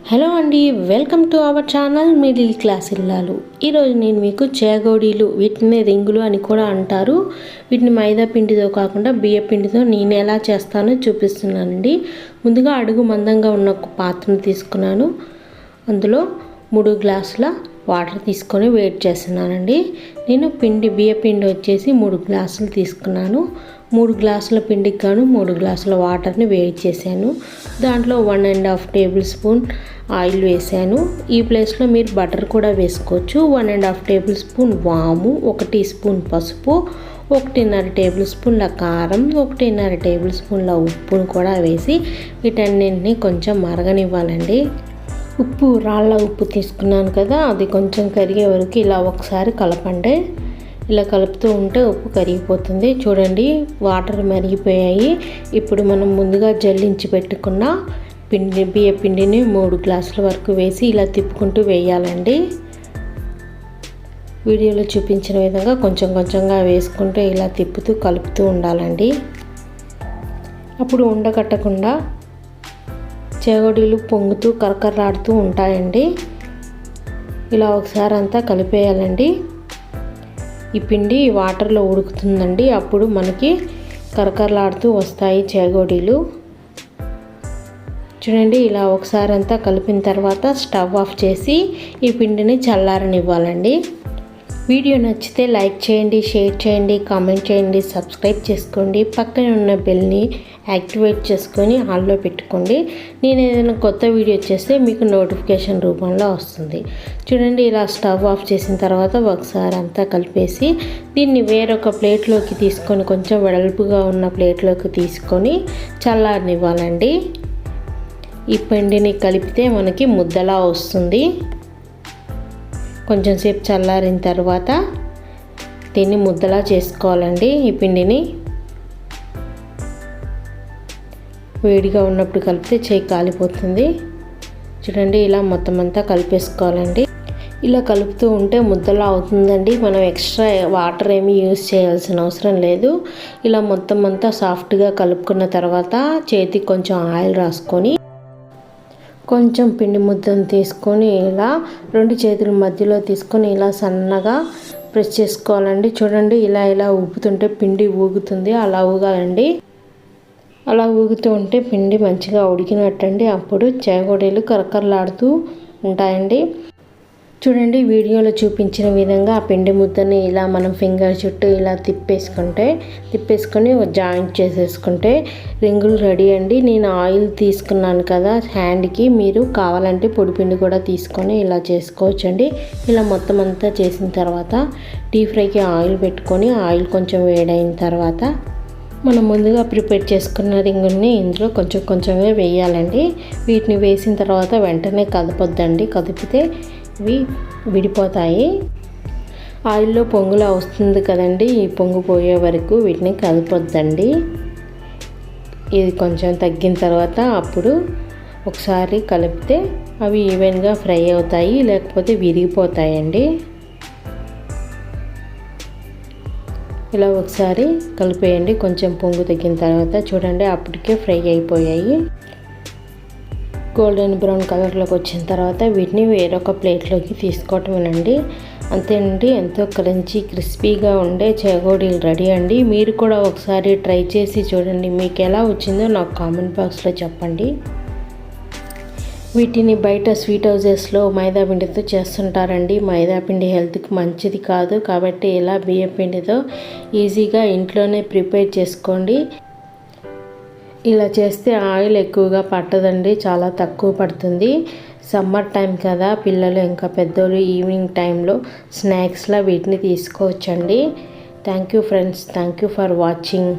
Hello అండి, welcome to our channel middle class ఇల్లాలు. ఈరోజు నేను మీకు చేగోడీలు, వీటిని రింగులు అని కూడా అంటారు. వీటిని మైదా పిండితో కాకుండా బియ్య పిండితో నేను ఎలా చేస్తానో చూపిస్తున్నానండి. ముందుగా అడుగు మందంగా ఉన్న ఒక పాత్రను తీసుకున్నాను. అందులో 3 గ్లాసుల వాటర్ తీసుకొని వేడి చేస్తున్నానండి. నేను బియ్య పిండి వచ్చేసి 3 గ్లాసులు తీసుకున్నాను. 3 గ్లాసుల పిండికి గాను 3 గ్లాసుల వాటర్ని వేడి చేశాను. దాంట్లో 1.5 టేబుల్ స్పూన్ ఆయిల్ వేసాను. ఈ ప్లేస్లో మీరు బటర్ కూడా వేసుకోవచ్చు. 1.5 టేబుల్ స్పూన్ వాము, 1 టీ స్పూన్ పసుపు, 1.5 టేబుల్ స్పూన్ల కారం, 1.5 టేబుల్ స్పూన్ల ఉప్పును కూడా వేసి వీటన్నింటినీ కొంచెం మరగనివ్వాలండి. ఉప్పు, రాళ్ళ ఉప్పు తీసుకున్నాను కదా, అది కొంచెం కరిగే వరకు ఇలా ఒకసారి కలపండి. ఇలా కలుపుతూ ఉంటే ఉప్పు కరిగిపోతుంది. చూడండి, వాటర్ మరిగిపోయాయి. ఇప్పుడు మనం ముందుగా జల్లించి పెట్టుకున్న బియ్య పిండిని 3 గ్లాసుల వరకు వేసి ఇలా తిప్పుకుంటూ వేయాలండి. వీడియోలో చూపించిన విధంగా కొంచెం కొంచెంగా వేసుకుంటూ ఇలా తిప్పుతూ కలుపుతూ ఉండాలండి. అప్పుడు ఉండకట్టకుండా చేగోడీలు పొంగుతూ కరకరలాడుతూ ఉంటాయండి. ఇలా ఒకసారి అంతా కలిపేయాలండి. ఈ పిండి వాటర్లో ఉడుకుతుందండి. అప్పుడు మనకి కరకరలాడుతూ వస్తాయి చేగోడీలు. చూడండి, ఇలా ఒకసారి అంతా కలిపిన తర్వాత స్టవ్ ఆఫ్ చేసి ఈ పిండిని చల్లారనివ్వాలండి. వీడియో నచ్చితే లైక్ చేయండి, షేర్ చేయండి, కామెంట్ చేయండి, సబ్స్క్రైబ్ చేసుకోండి. పక్కన ఉన్న బెల్ని యాక్టివేట్ చేసుకొని ఆన్లో పెట్టుకోండి. నేను ఏదైనా కొత్త వీడియో చేస్తే మీకు నోటిఫికేషన్ రూపంలో వస్తుంది. చూడండి, ఇలా స్టవ్ ఆఫ్ చేసిన తర్వాత ఒకసారి అంతా కలిపేసి దీన్ని వేరొక ప్లేట్లోకి తీసుకొని, కొంచెం వెడల్పుగా ఉన్న ప్లేట్లోకి తీసుకొని చల్లారనివ్వాలండి. ఈ పిండిని కలిపితే మనకి ముద్దలా వస్తుంది. కొంచెం సేపు చల్లారిన తర్వాత దీన్ని ముద్దలా చేసుకోవాలండి. ఈ పిండిని వేడిగా ఉన్నప్పుడు కలిపితే చేయి కాలిపోతుంది. చూడండి, ఇలా మొత్తం అంతా కలిపేసుకోవాలండి. ఇలా కలుపుతూ ఉంటే ముద్దలా అవుతుందండి. మనం ఎక్స్ట్రా వాటర్ ఏమీ యూజ్ చేయాల్సిన అవసరం లేదు. ఇలా మొత్తం అంతా సాఫ్ట్గా కలుపుకున్న తర్వాత చేతికి కొంచెం ఆయిల్ రాసుకొని కొంచెం పిండి ముద్దను తీసుకొని ఇలా 2 చేతుల మధ్యలో తీసుకొని ఇలా సన్నగా ప్రెస్ చేసుకోవాలండి. చూడండి, ఇలా ఊపుతుంటే పిండి ఊగుతుంది. అలా ఊగాలండి. అలా ఊగుతూ ఉంటే పిండి మంచిగా ఉడికినట్టండి. అప్పుడు చేగోడీలు కరకరలాడుతూ ఉంటాయండి. చూడండి, వీడియోలో చూపించిన విధంగా ఆ పిండి ముద్దని ఇలా మనం ఫింగర్ చుట్టూ ఇలా తిప్పేసుకొని జాయింట్ చేసేసుకుంటే రింగులు రెడీ అండి. నేను ఆయిల్ తీసుకున్నాను కదా హ్యాండ్కి, మీరు కావాలంటే పొడిపిండి కూడా తీసుకొని ఇలా చేసుకోవచ్చండి. ఇలా మొత్తం అంతా చేసిన తర్వాత డీప్ ఫ్రైకి ఆయిల్ పెట్టుకొని ఆయిల్ కొంచెం వేడైన తర్వాత మనం ముందుగా ప్రిపేర్ చేసుకున్న రింగుల్ని ఇందులో కొంచెం కొంచెంగా వేయాలండి. వీటిని వేసిన తర్వాత వెంటనే కదపొద్దండి. కదిపితే ఇవి విడిపోతాయి. ఆయిల్లో పొంగులా వస్తుంది కదండి, ఈ పొంగు పోయే వరకు వీటిని కదపొద్దండి. ఇది కొంచెం తగ్గిన తర్వాత అప్పుడు ఒకసారి కలిపితే అవి ఈవెన్గా ఫ్రై అవుతాయి, లేకపోతే విరిగిపోతాయండి. ఇలా ఒకసారి కలిపేయండి. కొంచెం పొంగు తగ్గిన తర్వాత చూడండి, అప్పటికే ఫ్రై అయిపోయాయి. గోల్డెన్ బ్రౌన్ కలర్లోకి వచ్చిన తర్వాత వీటిని వేరొక ప్లేట్లోకి తీసుకోవటమేనండి. అంతేనండి, ఎంతో క్రంచీ క్రిస్పీగా ఉండే చేగోడీలు రెడీ అండి. మీరు కూడా ఒకసారి ట్రై చేసి చూడండి. మీకు ఎలా వచ్చిందో నాకు కామెంట్ బాక్స్లో చెప్పండి. వీటిని బయట స్వీట్ హౌజెస్లో మైదా పిండితో చేస్తుంటారండి. మైదా పిండి హెల్త్కి మంచిది కాదు. కాబట్టి ఇలా బియ్య పిండితో ఈజీగా ఇంట్లోనే ప్రిపేర్ చేసుకోండి. ఇలా చేస్తే ఆయిల్ ఎక్కువగా పట్టదండి, చాలా తక్కువ పడుతుంది. సమ్మర్ టైం కదా, పిల్లలు ఇంకా పెద్దోళ్ళు ఈవినింగ్ టైంలో స్నాక్స్లా వీటిని తీసుకోవచ్చండి. Thank you friends, thank you for watching.